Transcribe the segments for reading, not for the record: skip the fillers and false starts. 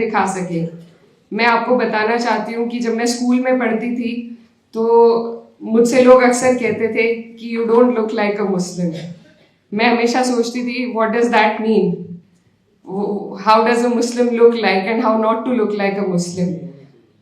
दिखा सके। मैं आपको बताना चाहती हूँ कि जब मैं स्कूल में पढ़ती थी तो मुझसे लोग अक्सर कहते थे कि you don't look like a Muslim. मैं हमेशा सोचती थी what does that mean, how does a Muslim look like and how not to look like a Muslim.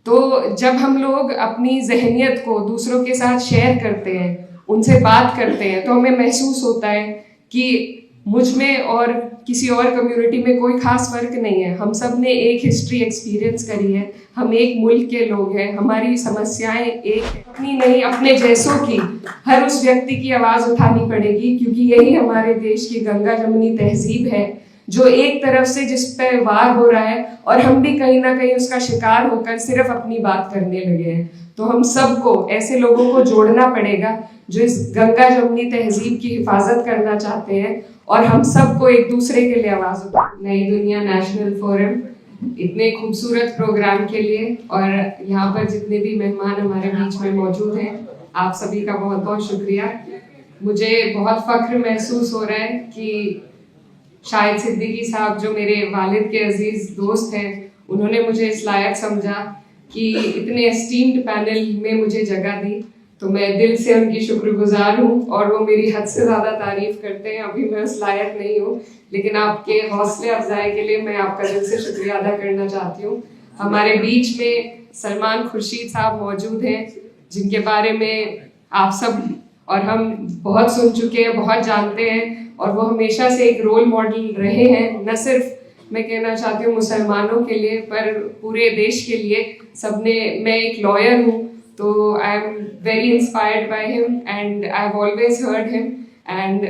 तो जब हम लोग अपनी जहनियत को दूसरों के साथ शेयर करते हैं, उनसे बात करते हैं, तो हमें महसूस होता है कि मुझ में और किसी और कम्युनिटी में कोई खास फर्क नहीं है। हम सब ने एक हिस्ट्री एक्सपीरियंस करी है, हम एक मुल्क के लोग हैं, हमारी समस्याएं एक हैं। अपनी नहीं, अपने जैसों की हर उस व्यक्ति की आवाज़ उठानी पड़ेगी, क्योंकि यही हमारे देश की गंगा जमुनी तहजीब है जो एक तरफ से जिस पे वार हो रहा है और हम भी कहीं ना कहीं उसका शिकार होकर सिर्फ अपनी बात करने लगे हैं। तो हम सबको, ऐसे लोगों को जोड़ना पड़ेगा जो इस गंगा जमुनी तहजीब की हिफाजत करना चाहते हैं, और हम सबको एक दूसरे के लिए आवाज उठाएं। नई दुनिया नेशनल फोरम इतने खूबसूरत प्रोग्राम के लिए, और यहाँ पर जितने भी मेहमान हमारे बीच में मौजूद हैं, आप सभी का बहुत बहुत शुक्रिया। मुझे बहुत फख्र महसूस हो रहा है कि शाहिद सिद्दीकी साहब जो मेरे वालिद के अजीज दोस्त हैं, उन्होंने मुझे इस लायक समझा कि इतने एस्टीम्ड पैनल में मुझे जगह दी। तो मैं दिल से उनकी शुक्रगुजार हूँ, और वो मेरी हद से ज़्यादा तारीफ करते हैं। अभी मैं उस लायक नहीं हूँ, लेकिन आपके हौसले अफजाई के लिए मैं आपका दिल से शुक्रिया अदा करना चाहती हूँ। हमारे बीच में सलमान खुर्शीद साहब मौजूद हैं, जिनके बारे में आप सब और हम बहुत सुन चुके हैं, बहुत जानते हैं, और वो हमेशा से एक रोल मॉडल रहे हैं, न सिर्फ मैं कहना चाहती हूँ मुसलमानों के लिए, पर पूरे देश के लिए। सबने, मैं एक लॉयर हूँ, तो I am very inspired by him and I have always heard him, and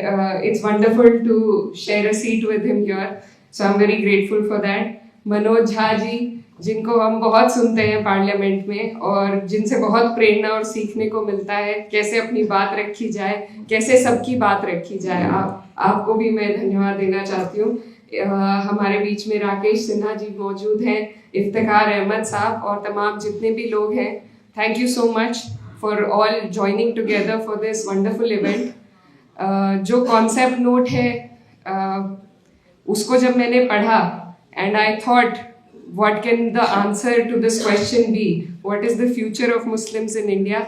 it's wonderful to share a seat with him here, so I am very grateful for that. Manoj Jha ji, जिनको हम बहुत सुनते हैं पार्लियामेंट में, और जिनसे बहुत प्रेरणा और सीखने को मिलता है, कैसे अपनी बात रखी जाए, कैसे सबकी बात रखी जाए। आपको भी मैं धन्यवाद देना चाहती हूँ। हमारे बीच में राकेश सिन्हा जी मौजूद हैं, इफ्तिखार अहमद साहब, और तमाम जितने भी लोग हैं। Thank you so much for all joining together for this wonderful event. जो कॉन्सेप्ट नोट है, उसको जब मैंने पढ़ा, and I thought what can the answer to this question be, what is the future of Muslims in India।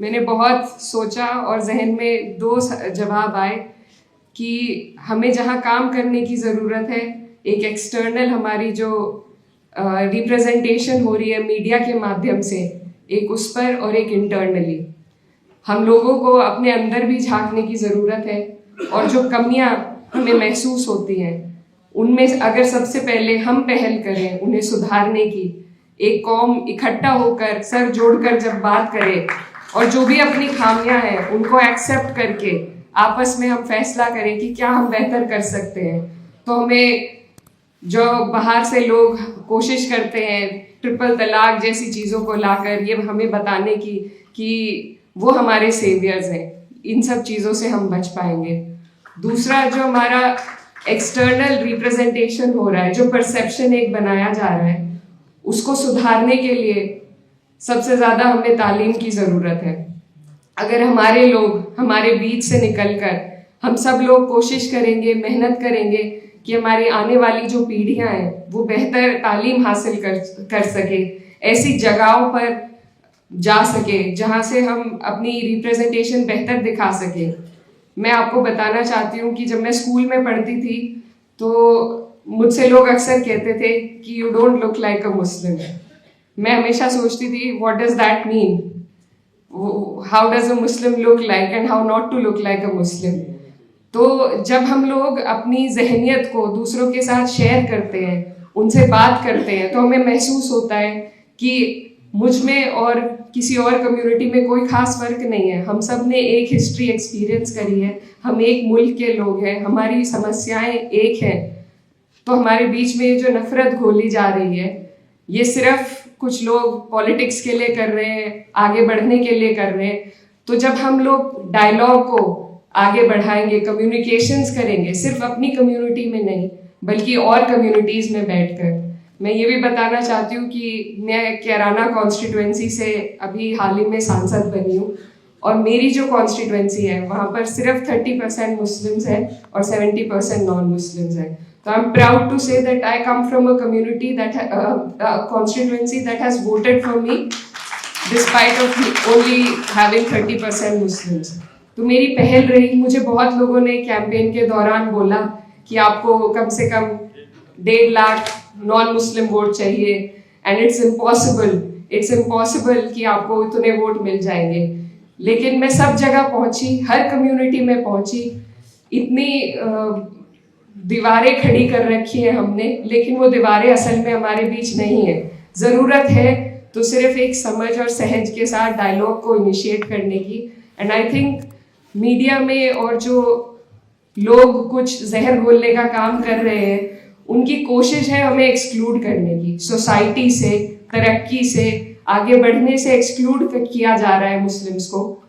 मैंने बहुत सोचा और जहन में दो जवाब आए कि हमें जहाँ काम करने की ज़रूरत है, एक एक्सटर्नल हमारी जो रिप्रेजेंटेशन हो रही है मीडिया के माध्यम से, एक उस पर, और एक इंटरनली हम लोगों को अपने अंदर भी झांकने की ज़रूरत है। और जो कमियाँ हमें महसूस होती हैं, उनमें अगर सबसे पहले हम पहल करें उन्हें सुधारने की, एक कौम इकट्ठा होकर सर जोड़कर जब बात करे, और जो भी अपनी खामियां हैं उनको एक्सेप्ट करके आपस में हम फैसला करें कि क्या हम बेहतर कर सकते हैं, तो हमें, जो बाहर से लोग कोशिश करते हैं ट्रिपल तलाक जैसी चीज़ों को लाकर ये हमें बताने की कि वो हमारे सेवियर्स हैं, इन सब चीज़ों से हम बच पाएंगे। दूसरा, जो हमारा एक्सटर्नल रिप्रेजेंटेशन हो रहा है, जो परसेप्शन एक बनाया जा रहा है, उसको सुधारने के लिए सबसे ज़्यादा हमें तालीम की ज़रूरत है। अगर हमारे लोग हमारे बीच से निकलकर हम सब लोग कोशिश करेंगे, मेहनत करेंगे कि हमारी आने वाली जो पीढ़ियां हैं वो बेहतर तालीम हासिल कर सके, ऐसी जगहों पर जा सके जहाँ से हम अपनी रिप्रेजेंटेशन बेहतर दिखा सके। मैं आपको बताना चाहती हूँ कि जब मैं स्कूल में पढ़ती थी तो मुझसे लोग अक्सर कहते थे कि you don't look like a Muslim. मैं हमेशा सोचती थी what does that mean, how does a Muslim look like and how not to look like a Muslim. तो जब हम लोग अपनी जहनियत को दूसरों के साथ शेयर करते हैं, उनसे बात करते हैं, तो हमें महसूस होता है कि मुझ में और किसी और कम्युनिटी में कोई खास फर्क नहीं है। हम सब ने एक हिस्ट्री एक्सपीरियंस करी है, हम एक मुल्क के लोग हैं, हमारी समस्याएं एक हैं। तो हमारे बीच में जो नफरत घोली जा रही है, ये सिर्फ कुछ लोग पॉलिटिक्स के लिए कर रहे हैं, आगे बढ़ने के लिए कर रहे हैं। तो जब हम लोग डायलॉग को आगे बढ़ाएंगे, कम्युनिकेशंस करेंगे, सिर्फ अपनी कम्युनिटी में नहीं बल्कि और कम्युनिटीज़ में बैठकर। मैं ये भी बताना चाहती हूँ कि मैं कैराना कॉन्स्टिट्यूएंसी से अभी हाल ही में सांसद बनी हूँ, और मेरी जो कॉन्स्टिट्यूएंसी है वहाँ पर सिर्फ 30% मुस्लिम्स हैं और 70% नॉन मुस्लिम्स हैं। So I'm proud to say that I come from a community that a constituency that has voted for me despite of only having 30% Muslims. तो मेरी पहल रही, मुझे बहुत लोगों ने कैंपेन के दौरान बोला कि आपको कम से कम 1.5 लाख नॉन मुस्लिम वोट चाहिए एंड इट्स इम्पॉसिबल कि आपको इतने वोट मिल जाएंगे. लेकिन मैं सब जगह पहुंची, हर कम्युनिटी में पहुंची, इतनी दीवारें खड़ी कर रखी है हमने, लेकिन वो दीवारें असल में हमारे बीच नहीं है. जरूरत है तो सिर्फ एक समझ और सहज के साथ डायलॉग को इनिशिएट करने की. एंड आई थिंक मीडिया में और जो लोग कुछ जहर घोलने का काम कर रहे हैं, उनकी कोशिश है हमें एक्सक्लूड करने की. सोसाइटी से, तरक्की से, आगे बढ़ने से एक्सक्लूड किया जा रहा है मुस्लिम्स को.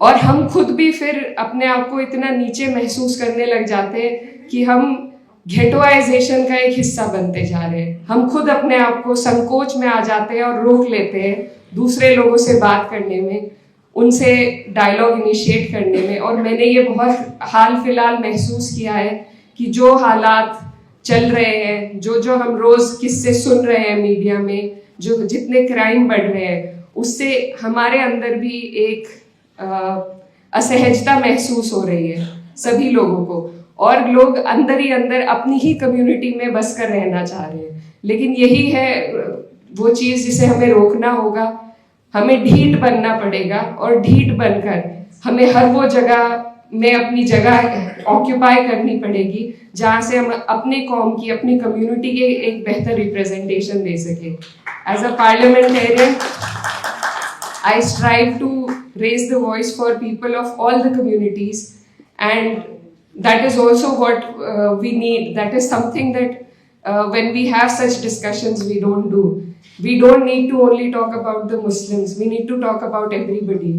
और हम खुद भी फिर अपने आप को इतना नीचे महसूस करने लग जाते हैं कि हम घेटोआइजेशन का एक हिस्सा बनते जा रहे हैं. हम खुद अपने आप को संकोच में आ जाते हैं और रोक लेते हैं दूसरे लोगों से बात करने में, उनसे डायलॉग इनिशिएट करने में. और मैंने ये बहुत हाल फिलहाल महसूस किया है कि जो हालात चल रहे हैं, जो हम रोज किस्से सुन रहे हैं मीडिया में, जो जितने क्राइम बढ़ रहे हैं, उससे हमारे अंदर भी एक असहजता महसूस हो रही है सभी लोगों को. और लोग अंदर ही अंदर अपनी ही कम्युनिटी में बस कर रहना चाह रहे हैं. लेकिन यही है वो चीज़ जिसे हमें रोकना होगा. हमें ढीठ बनना पड़ेगा और ढीठ बनकर हमें हर वो जगह में अपनी जगह ऑक्यूपाई करनी पड़ेगी जहाँ से हम अपने कौम की, अपनी कम्युनिटी के एक बेहतर रिप्रेजेंटेशन दे सके. As a parliamentarian I strive to raise the voice for people of all the communities, and that is also what we need. That is something that when we have such discussions we don't do. We don't need to only talk about the Muslims, we need to talk about everybody.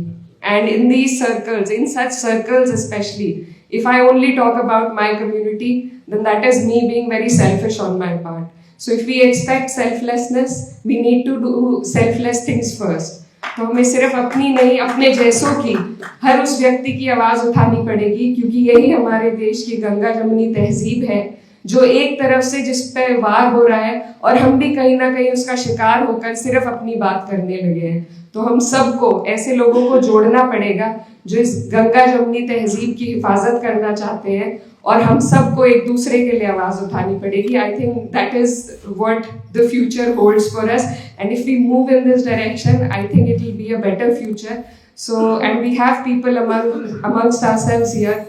And in these circles, in such circles especially, if I only talk about my community, then that is me being very selfish on my part. So if we expect selflessness, we need to do selfless things first. तो हमें सिर्फ अपनी नहीं, अपने जैसों की, हर उस व्यक्ति की आवाज उठानी पड़ेगी, क्योंकि यही हमारे देश की गंगा जमुनी तहजीब है जो एक तरफ से जिस पे वार हो रहा है और हम भी कहीं ना कहीं उसका शिकार होकर सिर्फ अपनी बात करने लगे हैं. तो हम सबको, ऐसे लोगों को जोड़ना पड़ेगा जो इस गंगा जमुनी तहजीब की हिफाजत करना चाहते हैं, और हम सबको एक दूसरे के लिए आवाज उठानी पड़ेगी. I think that is what the future holds for us, and if we move in this direction, I think it will be a better future. So and we have people amongst ourselves here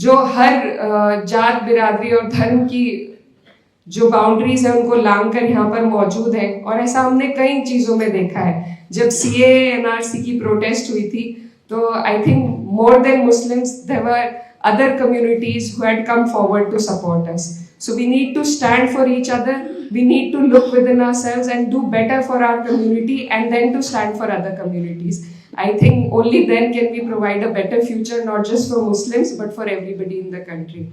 जो हर जात, बिरादरी और धर्म की जो boundaries है उनको लांग कर यहाँ पर मौजूद है. और ऐसा हमने कई चीज़ों में देखा है. जब CAA NRC की प्रोटेस्ट हुई थी, तो I think more than Muslims there were other communities who had come forward to support us. So we need to stand for each other, we need to look within ourselves and do better for our community, and then to stand for other communities. I think only then can we provide a better future, not just for Muslims but for everybody in the country.